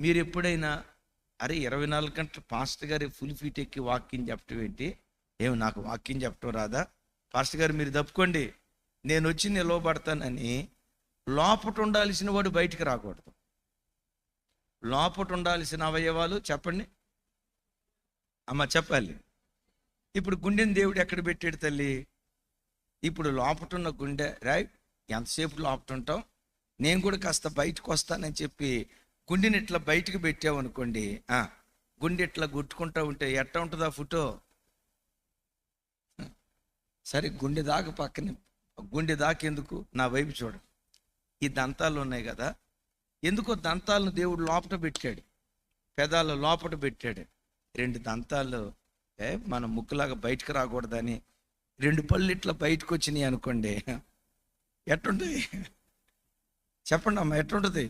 మీరు ఎప్పుడైనా అరే 24 గంటలు పాస్టర్ గారి ఫుల్ ఫీట్ ఎక్కి వాక్యం చెప్పటం ఏంటి, ఏమి నాకు వాక్యం చెప్పటం రాదా, పాస్టర్ గారు మీరు తప్పుకోండి నేను వచ్చి నిలవబడతానని లోపట ఉండాల్సిన వాడు బయటికి రాకూడదు. లోపట ఉండాల్సిన అవయవాలు చెప్పండి అమ్మ, చెప్పాలి. ఇప్పుడు గుండెని దేవుడు ఎక్కడ పెట్టాడు తల్లి? ఇప్పుడు లోపట ఉన్న గుండె రాయ్, ఎంతసేపు లోపట ఉంటాం, నేను కూడా కాస్త బయటకు వస్తానని చెప్పి గుండెని ఇట్లా బయటకు పెట్టామనుకోండి, గుండె ఇట్లా గుట్టుకుంటా ఉంటే ఎట్లా ఉంటుందా ఫోటో? సరే గుండె దాకా పక్కనే, గుండె దాకా ఎందుకు, నా వైపు చూడ. ఈ దంతాలు ఉన్నాయి కదా, ఎందుకో దంతాలను దేవుడు లోపట పెట్టాడు, పెదాల లోపట పెట్టాడు. 2 దంతాలు మన ముక్కులాగా బయటకు రాకూడదని 2 పళ్ళు ఇట్లా బయటకు వచ్చినాయి అనుకోండి, ఎట్టుంటాయి చెప్పండి అమ్మ, ఎట్టుంటుంది?